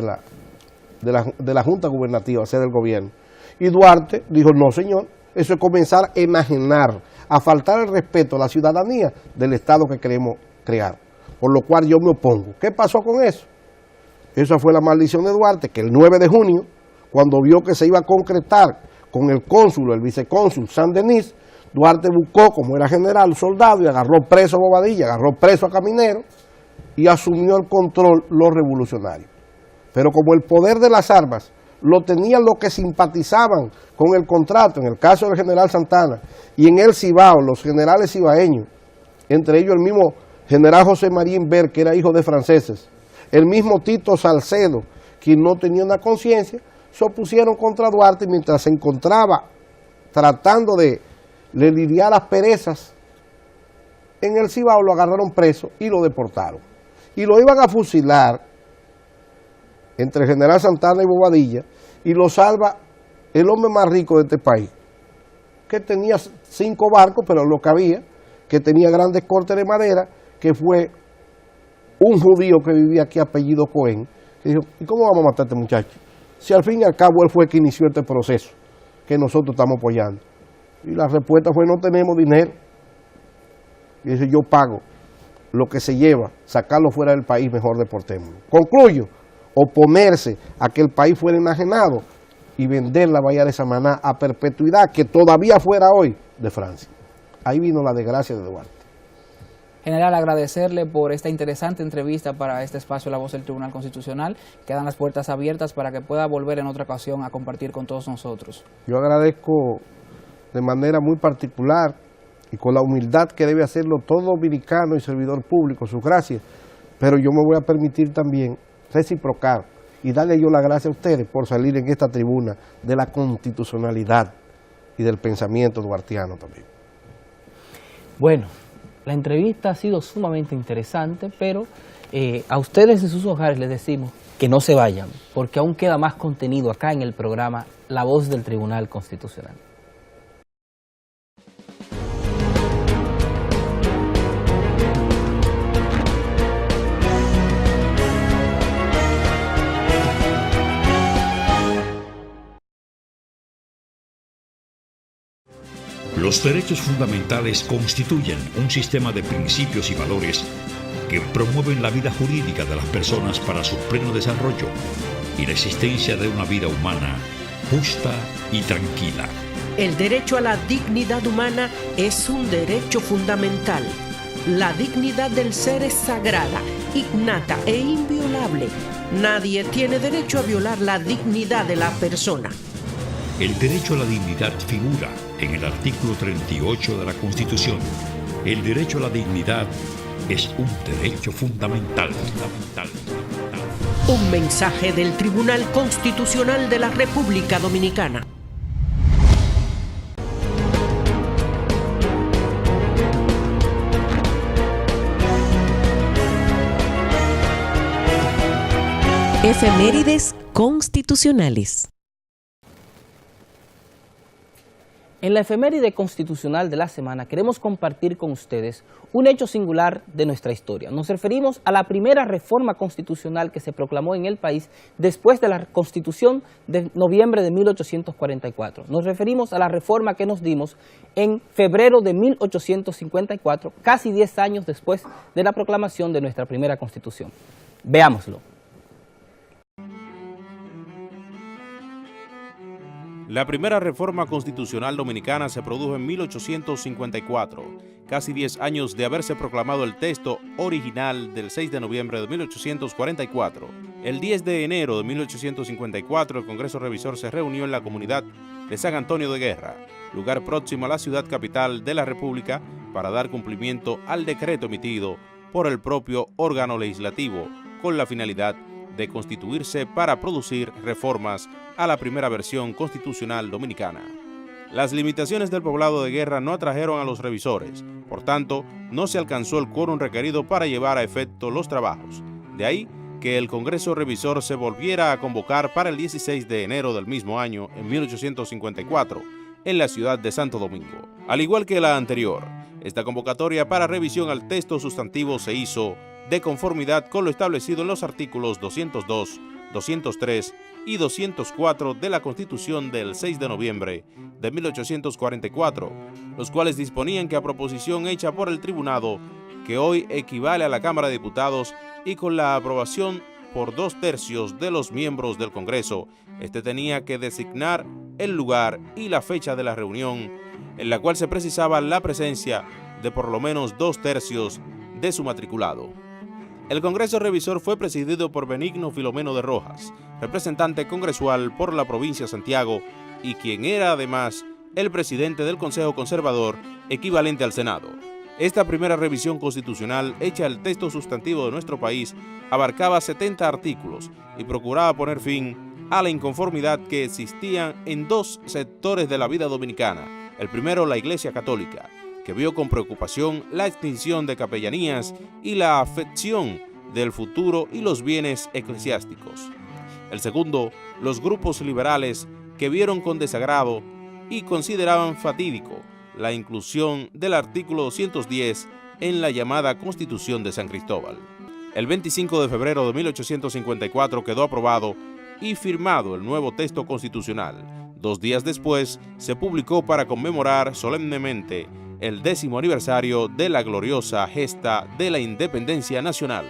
de la Junta Gubernativa, o sea, del gobierno. Y Duarte dijo, no señor, eso es comenzar a enajenar, a faltar el respeto a la ciudadanía del Estado que queremos crear, por lo cual yo me opongo. ¿Qué pasó con eso? Esa fue la maldición de Duarte, que el 9 de junio, cuando vio que se iba a concretar con el cónsul, el vicecónsul Saint-Denis, Duarte buscó, como era general, soldado, y agarró preso a Bobadilla, agarró preso a Caminero, y asumió el control los revolucionarios. Pero como el poder de las armas lo tenían los que simpatizaban con el contrato, en el caso del general Santana, y en el Cibao, los generales cibaeños, entre ellos el mismo general José María Inver, que era hijo de franceses, el mismo Tito Salcedo, quien no tenía una conciencia, se opusieron contra Duarte mientras se encontraba tratando de lidiar las perezas en el Cibao, lo agarraron preso y lo deportaron. Y lo iban a fusilar entre el general Santana y Bobadilla, y lo salva el hombre más rico de este país, que tenía 5 barcos, pero lo que había, que tenía grandes cortes de madera, que fue un judío que vivía aquí apellido Cohen, que dijo, ¿y cómo vamos a matar a este muchacho? Si al fin y al cabo él fue el que inició este proceso que nosotros estamos apoyando. Y la respuesta fue, no tenemos dinero. Y dice, yo pago lo que se lleva, sacarlo fuera del país, mejor deportémoslo. Concluyo, oponerse a que el país fuera enajenado y vender la bahía de Samaná a perpetuidad, que todavía fuera hoy de Francia. Ahí vino la desgracia de Duarte. General, agradecerle por esta interesante entrevista para este espacio La Voz del Tribunal Constitucional. Quedan las puertas abiertas para que pueda volver en otra ocasión a compartir con todos nosotros. Yo agradezco de manera muy particular y con la humildad que debe hacerlo todo dominicano y servidor público, sus gracias, pero yo me voy a permitir también reciprocar y darle yo la gracia a ustedes por salir en esta tribuna de la constitucionalidad y del pensamiento duartiano también. Bueno, la entrevista ha sido sumamente interesante, pero a ustedes en sus hogares les decimos que no se vayan, porque aún queda más contenido acá en el programa La Voz del Tribunal Constitucional. Los derechos fundamentales constituyen un sistema de principios y valores que promueven la vida jurídica de las personas para su pleno desarrollo y la existencia de una vida humana justa y tranquila. El derecho a la dignidad humana es un derecho fundamental. La dignidad del ser es sagrada, innata e inviolable. Nadie tiene derecho a violar la dignidad de la persona. El derecho a la dignidad figura en el artículo 38 de la Constitución. El derecho a la dignidad es un derecho fundamental. Un mensaje del Tribunal Constitucional de la República Dominicana. Efemérides constitucionales. En la efeméride constitucional de la semana queremos compartir con ustedes un hecho singular de nuestra historia. Nos referimos a la primera reforma constitucional que se proclamó en el país después de la Constitución de noviembre de 1844. Nos referimos a la reforma que nos dimos en febrero de 1854, casi 10 años después de la proclamación de nuestra primera Constitución. Veámoslo. La primera reforma constitucional dominicana se produjo en 1854, casi 10 años de haberse proclamado el texto original del 6 de noviembre de 1844. El 10 de enero de 1854, el Congreso Revisor se reunió en la comunidad de San Antonio de Guerra, lugar próximo a la ciudad capital de la República, para dar cumplimiento al decreto emitido por el propio órgano legislativo, con la finalidad de constituirse para producir reformas a la primera versión constitucional dominicana. Las limitaciones del poblado de Guerra no atrajeron a los revisores, por tanto, no se alcanzó el quórum requerido para llevar a efecto los trabajos. De ahí que el Congreso Revisor se volviera a convocar para el 16 de enero del mismo año, en 1854, en la ciudad de Santo Domingo. Al igual que la anterior, esta convocatoria para revisión al texto sustantivo se hizo de conformidad con lo establecido en los artículos 202, 203 y 204 de la Constitución del 6 de noviembre de 1844, los cuales disponían que a proposición hecha por el tribunado, que hoy equivale a la Cámara de Diputados, y con la aprobación por 2/3 de los miembros del Congreso, este tenía que designar el lugar y la fecha de la reunión, en la cual se precisaba la presencia de por lo menos 2/3 de su matriculado. El Congreso Revisor fue presidido por Benigno Filomeno de Rojas, representante congresual por la provincia de Santiago, y quien era además el presidente del Consejo Conservador, equivalente al Senado. Esta primera revisión constitucional, hecha al texto sustantivo de nuestro país, abarcaba 70 artículos y procuraba poner fin a la inconformidad que existía en dos sectores de la vida dominicana. El primero, la Iglesia Católica, que vio con preocupación la extinción de capellanías y la afección del futuro y los bienes eclesiásticos. El segundo, los grupos liberales, que vieron con desagrado y consideraban fatídico la inclusión del artículo 210 en la llamada Constitución de San Cristóbal. El 25 de febrero de 1854 quedó aprobado y firmado el nuevo texto constitucional. 2 días después se publicó para conmemorar solemnemente el 10º aniversario de la gloriosa gesta de la independencia nacional.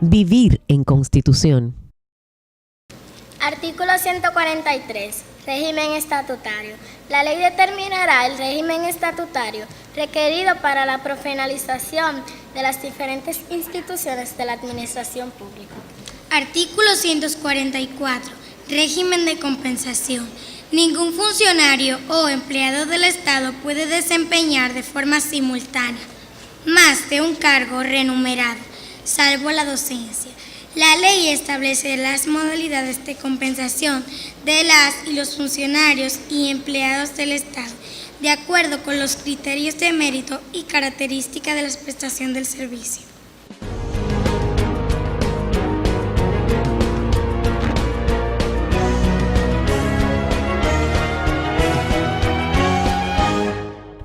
Vivir en Constitución. Artículo 143. Régimen estatutario. La ley determinará el régimen estatutario requerido para la profesionalización de las diferentes instituciones de la administración pública. Artículo 144. Régimen de compensación. Ningún funcionario o empleado del Estado puede desempeñar de forma simultánea más de un cargo remunerado, salvo la docencia. La ley establece las modalidades de compensación de las y los funcionarios y empleados del Estado, de acuerdo con los criterios de mérito y características de la prestación del servicio.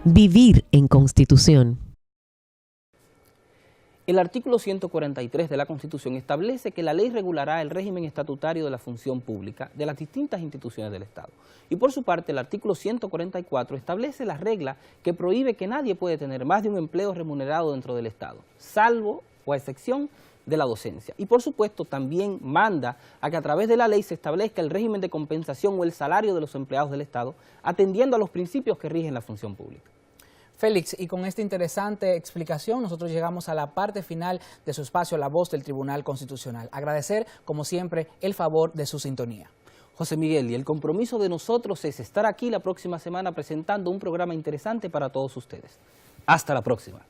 Vivir en Constitución. El artículo 143 de la Constitución establece que la ley regulará el régimen estatutario de la función pública de las distintas instituciones del Estado. Y por su parte, el artículo 144 establece la regla que prohíbe que nadie puede tener más de un empleo remunerado dentro del Estado, salvo o a excepción de la docencia. Y por supuesto también manda a que a través de la ley se establezca el régimen de compensación o el salario de los empleados del Estado, atendiendo a los principios que rigen la función pública. Félix, y con esta interesante explicación nosotros llegamos a la parte final de su espacio La Voz del Tribunal Constitucional. Agradecer, como siempre, el favor de su sintonía. José Miguel, y el compromiso de nosotros es estar aquí la próxima semana presentando un programa interesante para todos ustedes. Hasta la próxima.